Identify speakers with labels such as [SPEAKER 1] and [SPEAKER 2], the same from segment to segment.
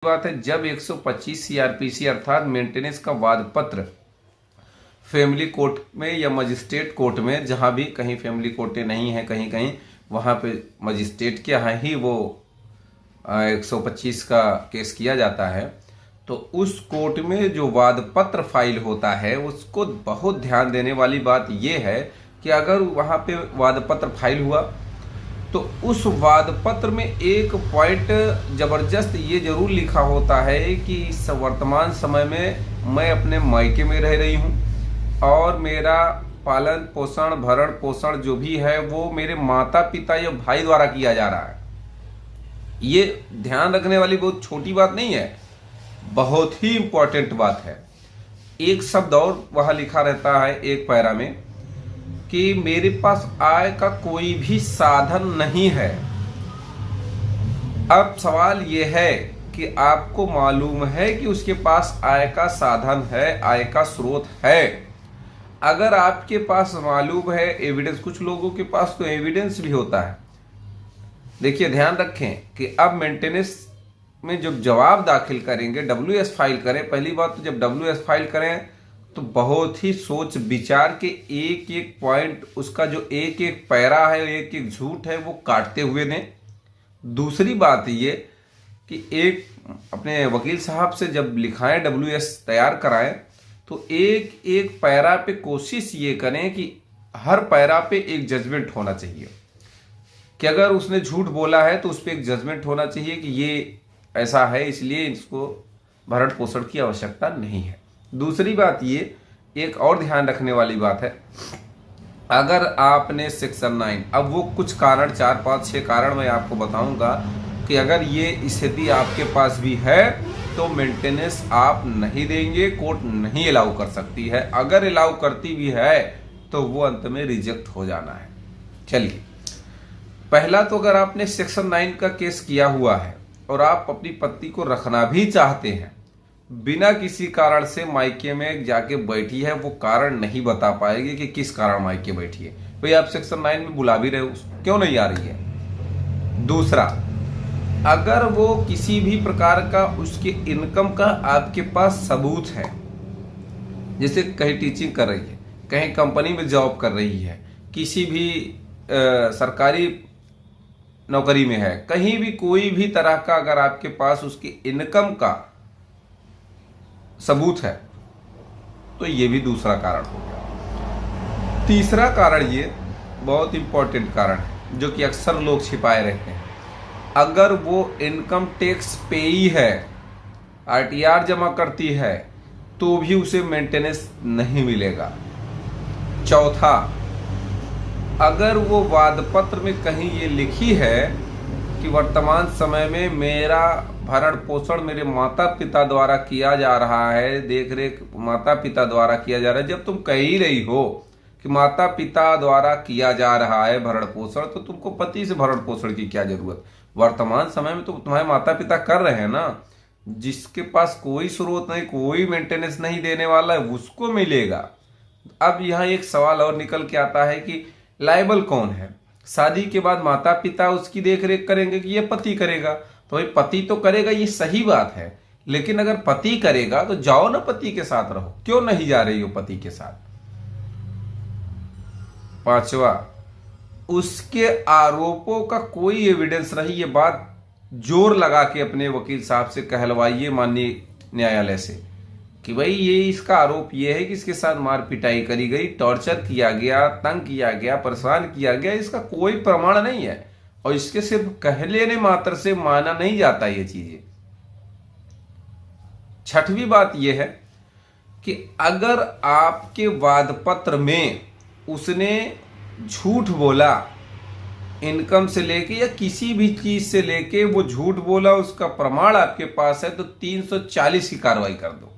[SPEAKER 1] बात है, जब 125 सीआरपीसी अर्थात मेंटेनेंस का वाद पत्र फैमिली कोर्ट में या मजिस्ट्रेट कोर्ट में, जहां भी कहीं फैमिली कोर्टें नहीं है, कहीं कहीं वहां पे मजिस्ट्रेट के यहाँ ही वो 125 का केस किया जाता है, तो उस कोर्ट में जो वाद पत्र फाइल होता है उसको बहुत ध्यान देने वाली बात यह है कि अगर वहां पे वाद पत्र फाइल हुआ तो उस वाद पत्र में एक पॉइंट जबरदस्त ये जरूर लिखा होता है कि इस वर्तमान समय में मैं अपने मायके में रह रही हूँ और मेरा पालन पोषण भरण पोषण जो भी है वो मेरे माता पिता या भाई द्वारा किया जा रहा है। ये ध्यान रखने वाली बहुत छोटी बात नहीं है, बहुत ही इंपॉर्टेंट बात है। एक शब्द और वहां लिखा रहता है एक पैरा में कि मेरे पास आय का कोई भी साधन नहीं है। अब सवाल यह है कि आपको मालूम है कि उसके पास आय का साधन है, आय का स्रोत है। अगर आपके पास मालूम है एविडेंस, कुछ लोगों के पास तो एविडेंस भी होता है। देखिए ध्यान रखें कि अब मेंटेनेंस में जब जवाब दाखिल करेंगे, WS फाइल करें, पहली बात तो जब WS फाइल करें तो बहुत ही सोच विचार के एक एक पॉइंट, उसका जो एक एक पैरा है, एक एक झूठ है, वो काटते हुए दें। दूसरी बात ये कि एक अपने वकील साहब से जब लिखाएं, WS तैयार कराएं, तो एक एक पैरा पे कोशिश ये करें कि हर पैरा पे एक जजमेंट होना चाहिए कि अगर उसने झूठ बोला है तो उस पर एक जजमेंट होना चाहिए कि ये ऐसा है, इसलिए इसको भरण पोषण की आवश्यकता नहीं है। दूसरी बात ये एक और ध्यान रखने वाली बात है, अगर आपने सेक्शन 9, अब वो कुछ कारण 4 5 6 कारण मैं आपको बताऊंगा कि अगर ये स्थिति आपके पास भी है तो मेंटेनेंस आप नहीं देंगे, कोर्ट नहीं अलाउ कर सकती है। अगर अलाउ करती भी है तो वो अंत में रिजेक्ट हो जाना है। चलिए, पहला तो अगर आपने सेक्शन 9 का केस किया हुआ है और आप अपनी पत्नी को रखना भी चाहते हैं, बिना किसी कारण से मायके में जाके बैठी है, वो कारण नहीं बता पाएगी कि किस कारण मायके बैठी है, भाई आप सेक्शन 9 में बुला भी रहे हो, क्यों नहीं आ रही है। दूसरा, अगर वो किसी भी प्रकार का उसके इनकम का आपके पास सबूत है, जैसे कहीं टीचिंग कर रही है, कहीं कंपनी में जॉब कर रही है, किसी भी सरकारी नौकरी में है, कहीं भी कोई भी तरह का अगर आपके पास उसकी इनकम का सबूत है तो ये भी दूसरा कारण हो गया। तीसरा कारण, ये बहुत इंपॉर्टेंट कारण है जो कि अक्सर लोग छिपाए रहते हैं, अगर वो इनकम टैक्स पेई है, RTR जमा करती है, तो भी उसे मेंटेनेंस नहीं मिलेगा। चौथा, अगर वो वाद पत्र में कहीं ये लिखी है कि वर्तमान समय में मेरा भरण पोषण मेरे माता पिता द्वारा किया जा रहा है, देख रेख माता पिता द्वारा किया जा रहा है, जब तुम कह ही रही हो कि माता पिता द्वारा किया जा रहा है भरण पोषण, तो तुमको पति से भरण पोषण की क्या जरूरत। वर्तमान समय में तो तुम्हारे माता पिता कर रहे हैं ना। जिसके पास कोई स्रोत नहीं, कोई मेंटेनेंस नहीं देने वाला है, उसको मिलेगा। अब यहाँ एक सवाल और निकल के आता है कि लायबल कौन है। शादी के बाद माता पिता उसकी देख रेख करेंगे कि ये पति करेगा, तो भाई पति तो करेगा, ये सही बात है, लेकिन अगर पति करेगा तो जाओ ना पति के साथ रहो, क्यों नहीं जा रही हो पति के साथ। पांचवा, उसके आरोपों का कोई एविडेंस नहीं। ये बात जोर लगा के अपने वकील साहब से कहलवाइए माननीय न्यायालय से कि भाई ये इसका आरोप ये है कि इसके साथ मार पिटाई करी गई, टॉर्चर किया गया, तंग किया गया, परेशान किया गया, इसका कोई प्रमाण नहीं है और इसके सिर्फ कह लेने मात्र से माना नहीं जाता ये चीजें। छठवीं बात यह है कि अगर आपके वाद पत्र में उसने झूठ बोला, इनकम से लेके या किसी भी चीज से लेके वो झूठ बोला, उसका प्रमाण आपके पास है, तो 340 की कार्रवाई कर दो।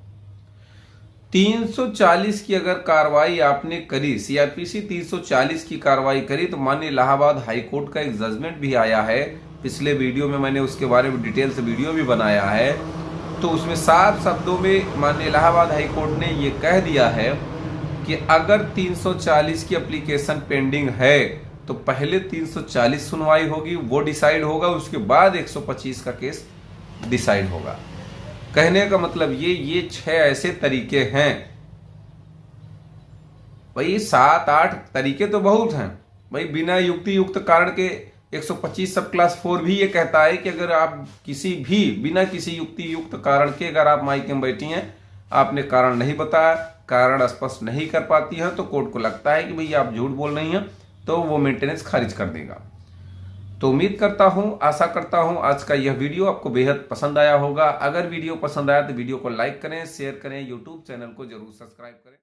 [SPEAKER 1] 340 की अगर कार्रवाई आपने करी, CRPC 340 की कार्रवाई करी, तो माननीय इलाहाबाद हाई कोर्ट का एक जजमेंट भी आया है। पिछले वीडियो में मैंने उसके बारे में डिटेल से वीडियो भी बनाया है, तो उसमें साफ शब्दों में माननीय इलाहाबाद हाई कोर्ट ने ये कह दिया है कि अगर 340 की एप्लीकेशन पेंडिंग है तो पहले 340 सुनवाई होगी, वो डिसाइड होगा, उसके बाद 125 का केस डिसाइड होगा। कहने का मतलब ये 6 ऐसे तरीके हैं। भाई 7-8 तरीके तो बहुत हैं भाई। बिना युक्ति युक्त कारण के 125 सब क्लास 4 भी ये कहता है कि अगर आप किसी भी बिना किसी युक्ति युक्त कारण के अगर आप माइक में बैठी हैं, आपने कारण नहीं बताया, कारण स्पष्ट नहीं कर पाती हैं, तो कोर्ट को लगता है कि भाई आप झूठ बोल रही हैं, तो वो मेंटेनेंस खारिज कर देगा। तो उम्मीद करता हूं, आशा करता हूं आज का यह वीडियो आपको बेहद पसंद आया होगा। अगर वीडियो पसंद आया तो वीडियो को लाइक करें, शेयर करें, यूट्यूब चैनल को जरूर सब्सक्राइब करें।